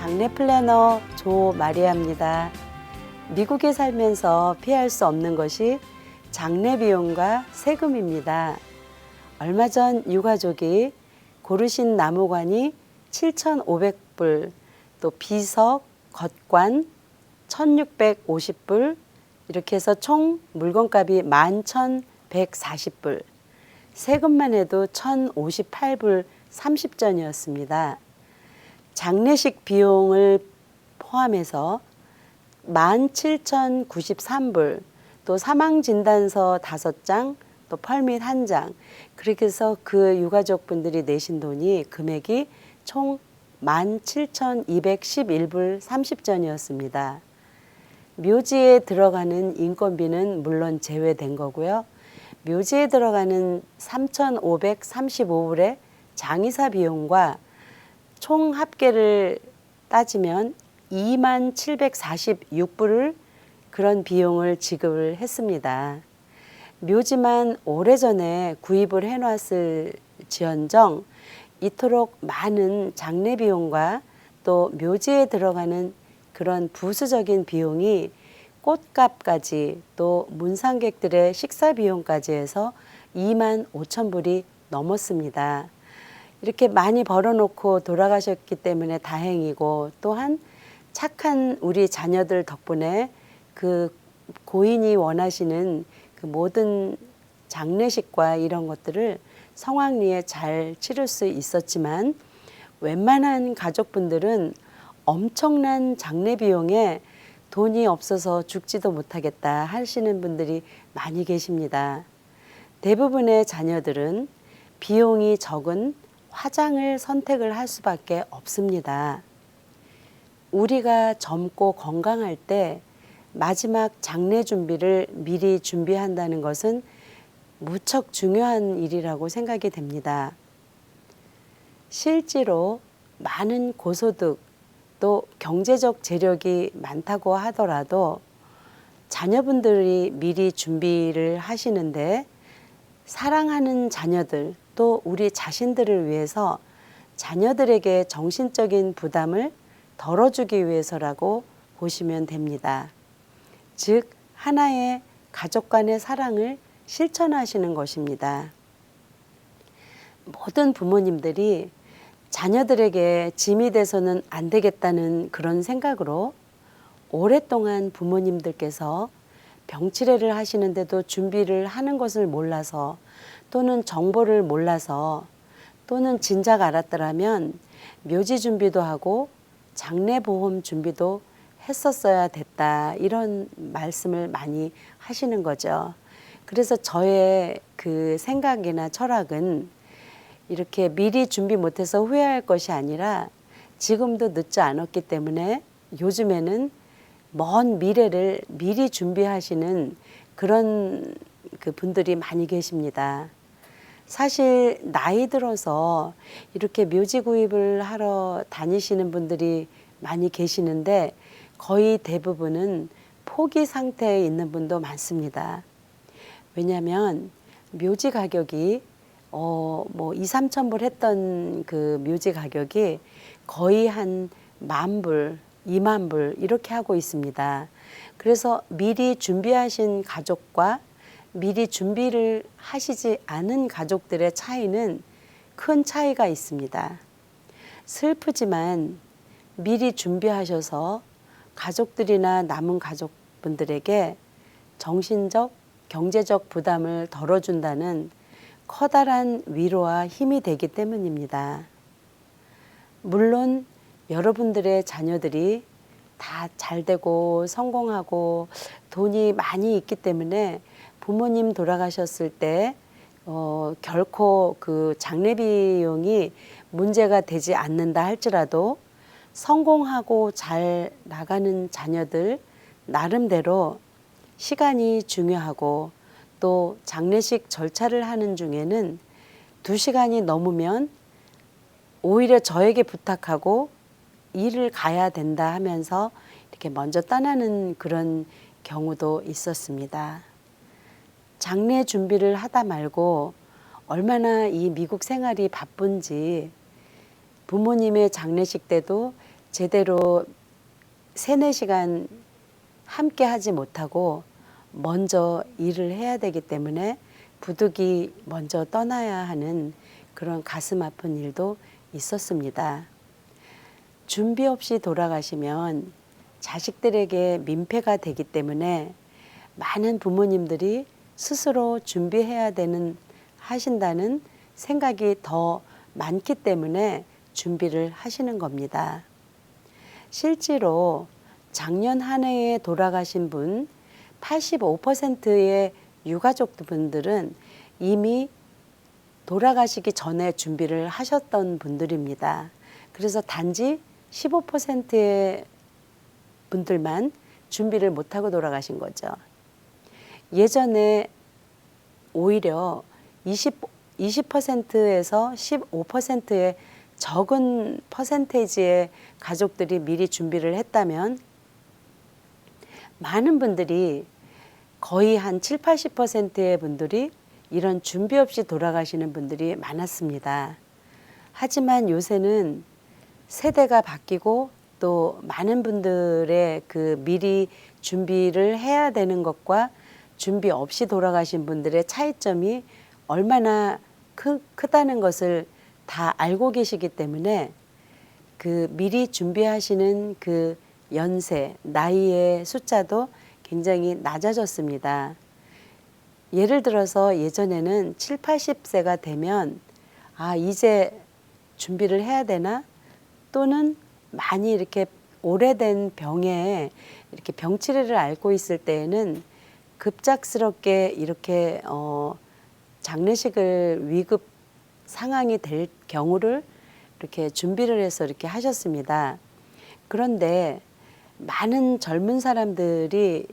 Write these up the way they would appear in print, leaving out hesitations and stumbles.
장례 플래너 조마리아입니다. 미국에 살면서 피할 수 없는 것이 장례 비용과 세금입니다. 얼마 전 유가족이 고르신 나무관이 7,500불, 또 비석, 겉관 1,650불, 이렇게 해서 총 물건값이 11,140불, 세금만 해도 1,058불 30전이었습니다. 장례식 비용을 포함해서 17,093불, 또 사망진단서 5장, 또 펄밋 1장, 그렇게 해서 그 유가족분들이 내신 돈이 금액이 총 17,211불 30전이었습니다. 묘지에 들어가는 인건비는 물론 제외된 거고요. 묘지에 들어가는 3,535불의 장의사 비용과 총 합계를 따지면 27,746불을 그런 비용을 지급을 했습니다. 묘지만 오래전에 구입을 해놨을 지언정 이토록 많은 장례 비용과 또 묘지에 들어가는 그런 부수적인 비용이 꽃값까지 또 문상객들의 식사 비용까지 해서 25,000불이 넘었습니다. 이렇게 많이 벌어놓고 돌아가셨기 때문에 다행이고, 또한 착한 우리 자녀들 덕분에 그 고인이 원하시는 그 모든 장례식과 이런 것들을 성황리에 잘 치를 수 있었지만, 웬만한 가족분들은 엄청난 장례 비용에 돈이 없어서 죽지도 못하겠다 하시는 분들이 많이 계십니다. 대부분의 자녀들은 비용이 적은 화장을 선택을 할 수밖에 없습니다. 우리가 젊고 건강할 때 마지막 장례 준비를 미리 준비한다는 것은 무척 중요한 일이라고 생각이 됩니다. 실제로 많은 고소득 또 경제적 재력이 많다고 하더라도 자녀분들이 미리 준비를 하시는데, 사랑하는 자녀들 또 우리 자신들을 위해서 자녀들에게 정신적인 부담을 덜어주기 위해서라고 보시면 됩니다. 즉, 하나의 가족 간의 사랑을 실천하시는 것입니다. 모든 부모님들이 자녀들에게 짐이 돼서는 안 되겠다는 그런 생각으로 오랫동안 부모님들께서 병치레를 하시는데도 준비를 하는 것을 몰라서, 또는 정보를 몰라서, 또는 진작 알았더라면 묘지 준비도 하고 장례보험 준비도 했었어야 됐다, 이런 말씀을 많이 하시는 거죠. 그래서 저의 그 생각이나 철학은 이렇게 미리 준비 못해서 후회할 것이 아니라 지금도 늦지 않았기 때문에 요즘에는 먼 미래를 미리 준비하시는 그런 그 분들이 많이 계십니다. 사실 나이 들어서 이렇게 묘지 구입을 하러 다니시는 분들이 많이 계시는데, 거의 대부분은 포기 상태에 있는 분도 많습니다. 왜냐하면 묘지 가격이 2,000~3,000불 했던 그 묘지 가격이 거의 한 10,000불, 20,000불 이렇게 하고 있습니다. 그래서 미리 준비하신 가족과 미리 준비를 하시지 않은 가족들의 차이는 큰 차이가 있습니다. 슬프지만 미리 준비하셔서 가족들이나 남은 가족분들에게 정신적, 경제적 부담을 덜어준다는 커다란 위로와 힘이 되기 때문입니다. 물론 여러분들의 자녀들이 다 잘되고 성공하고 돈이 많이 있기 때문에 부모님 돌아가셨을 때 결코 그 장례 비용이 문제가 되지 않는다 할지라도, 성공하고 잘 나가는 자녀들 나름대로 시간이 중요하고, 또 장례식 절차를 하는 중에는 2시간이 넘으면 오히려 저에게 부탁하고 일을 가야 된다 하면서 이렇게 먼저 떠나는 그런 경우도 있었습니다. 장례 준비를 하다 말고 얼마나 이 미국 생활이 바쁜지, 부모님의 장례식 때도 제대로 3-4시간 함께 하지 못하고 먼저 일을 해야 되기 때문에 부득이 먼저 떠나야 하는 그런 가슴 아픈 일도 있었습니다. 준비 없이 돌아가시면 자식들에게 민폐가 되기 때문에 많은 부모님들이 스스로 준비해야 하신다는 생각이 더 많기 때문에 준비를 하시는 겁니다. 실제로 작년 한 해에 돌아가신 분 85%의 유가족분들은 이미 돌아가시기 전에 준비를 하셨던 분들입니다. 그래서 단지 15%의 분들만 준비를 못하고 돌아가신 거죠. 예전에 오히려 20%에서 15%의 적은 퍼센테이지의 가족들이 미리 준비를 했다면 많은 분들이 거의 한 70-80%의 분들이 이런 준비 없이 돌아가시는 분들이 많았습니다. 하지만 요새는 세대가 바뀌고 또 많은 분들의 그 미리 준비를 해야 되는 것과 준비 없이 돌아가신 분들의 차이점이 얼마나 크다는 것을 다 알고 계시기 때문에 그 미리 준비하시는 그 연세, 나이의 숫자도 굉장히 낮아졌습니다. 예를 들어서 예전에는 70-80세가 되면 이제 준비를 해야 되나? 또는 많이 이렇게 오래된 병에 이렇게 병치레를 앓고 있을 때에는 급작스럽게 이렇게 장례식을 위급 상황이 될 경우를 이렇게 준비를 해서 이렇게 하셨습니다. 그런데 많은 젊은 사람들이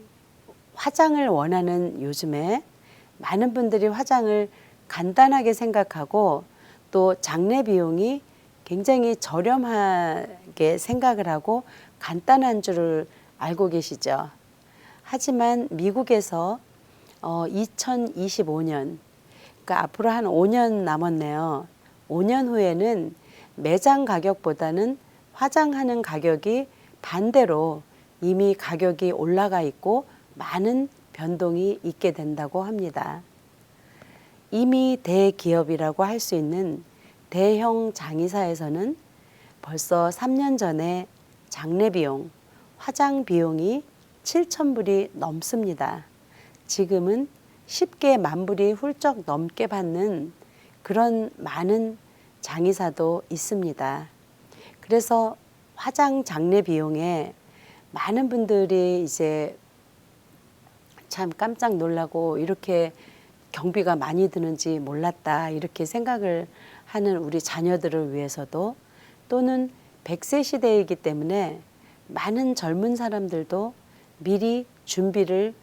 화장을 원하는 요즘에 많은 분들이 화장을 간단하게 생각하고 또 장례 비용이 굉장히 저렴하게 생각을 하고 간단한 줄을 알고 계시죠. 하지만 미국에서 2025년, 그러니까 앞으로 한 5년 남았네요. 5년 후에는 매장 가격보다는 화장하는 가격이 반대로 이미 가격이 올라가 있고 많은 변동이 있게 된다고 합니다. 이미 대기업이라고 할 수 있는 대형 장의사에서는 벌써 3년 전에 장례 비용, 화장 비용이 7,000불이 넘습니다. 지금은 쉽게 10,000불이 훌쩍 넘게 받는 그런 많은 장의사도 있습니다. 그래서 화장 장례 비용에 많은 분들이 이제 참 깜짝 놀라고 이렇게 경비가 많이 드는지 몰랐다 이렇게 생각을 하는 우리 자녀들을 위해서도 또는 100세 시대이기 때문에 많은 젊은 사람들도 미리 준비를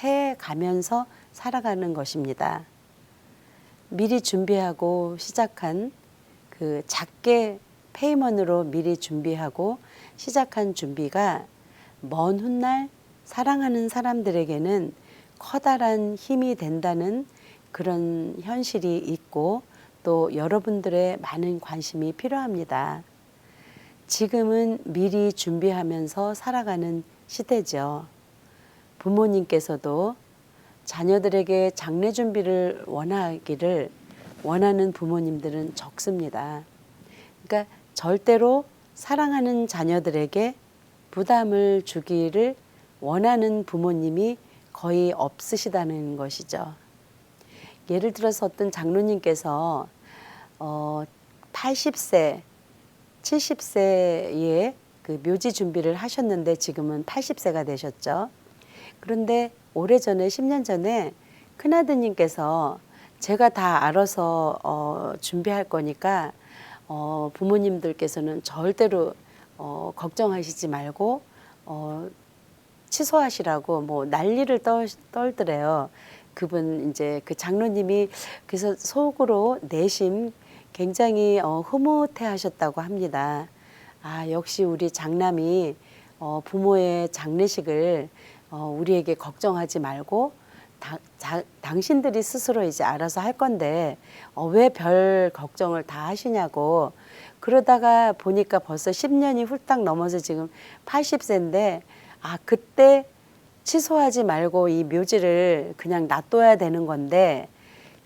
해 가면서 살아가는 것입니다. 미리 준비하고 시작한 그 작게 페이먼으로 미리 준비하고 시작한 준비가 먼 훗날 사랑하는 사람들에게는 커다란 힘이 된다는 그런 현실이 있고 또 여러분들의 많은 관심이 필요합니다. 지금은 미리 준비하면서 살아가는 시대죠. 부모님께서도 자녀들에게 장례 준비를 원하는 부모님들은 적습니다. 그러니까 절대로 사랑하는 자녀들에게 부담을 주기를 원하는 부모님이 거의 없으시다는 것이죠. 예를 들어서 어떤 장로님께서 80세, 70세에 그 묘지 준비를 하셨는데 지금은 80세가 되셨죠. 그런데 오래전에 10년 전에 큰아드님께서 제가 다 알아서 준비할 거니까 부모님들께서는 절대로 걱정하시지 말고 취소하시라고 뭐 난리를 떨더래요. 그분 이제 그 장로님이 그래서 속으로 내심 굉장히 흐뭇해 하셨다고 합니다. 역시 우리 장남이 부모의 장례식을 우리에게 걱정하지 말고 당신들이 스스로 이제 알아서 할 건데 왜 별 걱정을 다 하시냐고 그러다가 보니까 벌써 10년이 훌딱 넘어서 지금 80세인데 그때 취소하지 말고 이 묘지를 그냥 놔둬야 되는 건데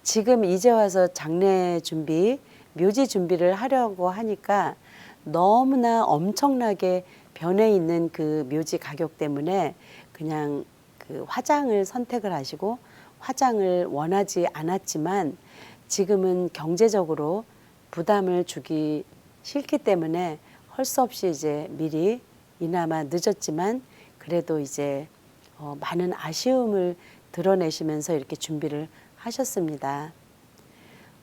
지금 이제 와서 장례 준비, 묘지 준비를 하려고 하니까 너무나 엄청나게 변해 있는 그 묘지 가격 때문에 그냥 그 화장을 선택을 하시고 화장을 원하지 않았지만 지금은 경제적으로 부담을 주기 싫기 때문에 할 수 없이 이제 미리 이나마 늦었지만 그래도 이제 많은 아쉬움을 드러내시면서 이렇게 준비를 하셨습니다.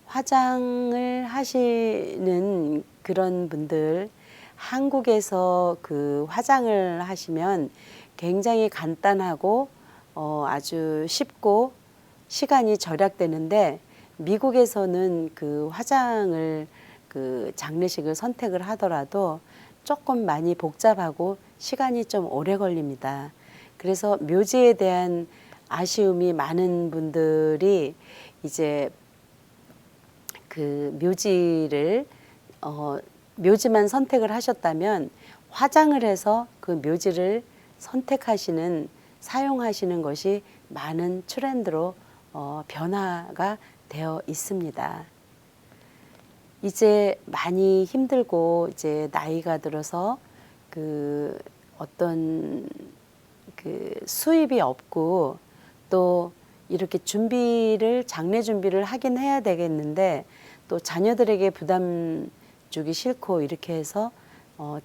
화장을 하시는 그런 분들, 한국에서 그 화장을 하시면 굉장히 간단하고 아주 쉽고 시간이 절약되는데 미국에서는 그 화장을 그 장례식을 선택을 하더라도 조금 많이 복잡하고 시간이 좀 오래 걸립니다. 그래서 묘지에 대한 아쉬움이 많은 분들이 이제 그 묘지만 선택을 하셨다면 화장을 해서 그 묘지를 선택하시는 사용하시는 것이 많은 트렌드로 변화가 되어 있습니다. 이제 많이 힘들고 이제 나이가 들어서 그 어떤 그 수입이 없고 또 이렇게 장례 준비를 하긴 해야 되겠는데 또 자녀들에게 부담 주기 싫고 이렇게 해서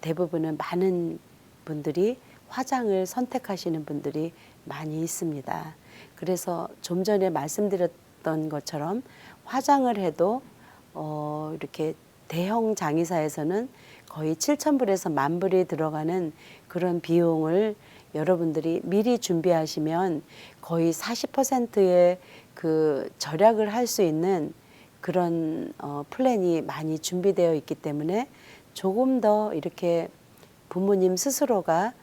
대부분은 많은 분들이 화장을 선택하시는 분들이 많이 있습니다. 그래서 좀 전에 말씀드렸던 것처럼 화장을 해도 이렇게 대형 장의사에서는 거의 7,000불에서 10,000불이 들어가는 그런 비용을 여러분들이 미리 준비하시면 거의 40%의 그 절약을 할 수 있는 그런 플랜이 많이 준비되어 있기 때문에 조금 더 이렇게 부모님 스스로가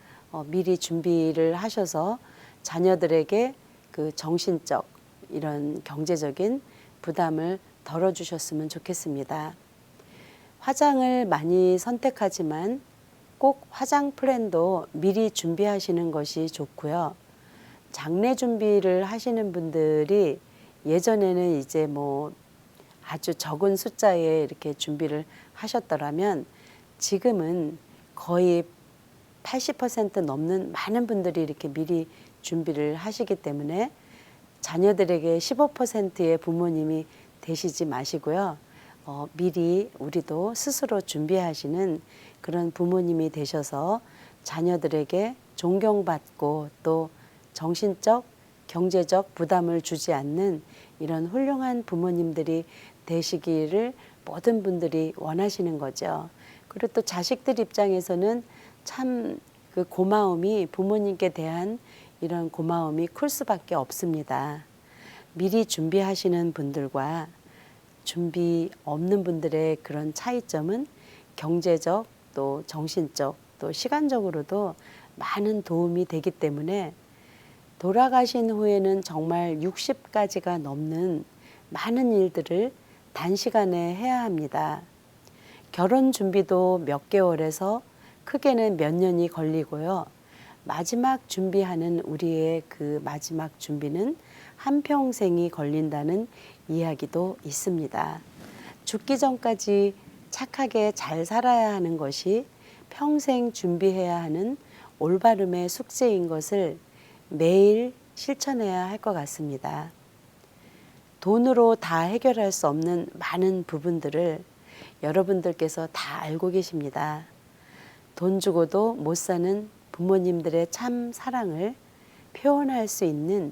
미리 준비를 하셔서 자녀들에게 그 정신적 이런 경제적인 부담을 덜어주셨으면 좋겠습니다. 화장을 많이 선택하지만 꼭 화장 플랜도 미리 준비하시는 것이 좋고요. 장례 준비를 하시는 분들이 예전에는 이제 뭐 아주 적은 숫자에 이렇게 준비를 하셨더라면 지금은 거의 80% 넘는 많은 분들이 이렇게 미리 준비를 하시기 때문에 자녀들에게 15%의 부모님이 되시지 마시고요. 미리 우리도 스스로 준비하시는 그런 부모님이 되셔서 자녀들에게 존경받고 또 정신적, 경제적 부담을 주지 않는 이런 훌륭한 부모님들이 되시기를 모든 분들이 원하시는 거죠. 그리고 또 자식들 입장에서는 참 그 고마움이 부모님께 대한 이런 고마움이 클 수밖에 없습니다. 미리 준비하시는 분들과 준비 없는 분들의 그런 차이점은 경제적 또 정신적 또 시간적으로도 많은 도움이 되기 때문에 돌아가신 후에는 정말 60가지가 넘는 많은 일들을 단시간에 해야 합니다. 결혼 준비도 몇 개월에서 크게는 몇 년이 걸리고요. 마지막 준비하는 우리의 그 마지막 준비는 한평생이 걸린다는 이야기도 있습니다. 죽기 전까지 착하게 잘 살아야 하는 것이 평생 준비해야 하는 올바름의 숙제인 것을 매일 실천해야 할 것 같습니다. 돈으로 다 해결할 수 없는 많은 부분들을 여러분들께서 다 알고 계십니다. 돈 주고도 못 사는 부모님들의 참 사랑을 표현할 수 있는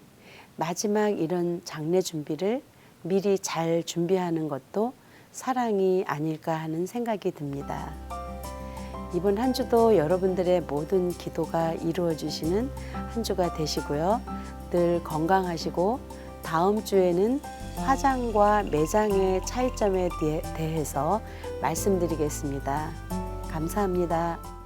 마지막 이런 장례 준비를 미리 잘 준비하는 것도 사랑이 아닐까 하는 생각이 듭니다. 이번 한 주도 여러분들의 모든 기도가 이루어지시는 한 주가 되시고요. 늘 건강하시고 다음 주에는 화장과 매장의 차이점에 대해서 말씀드리겠습니다. 감사합니다.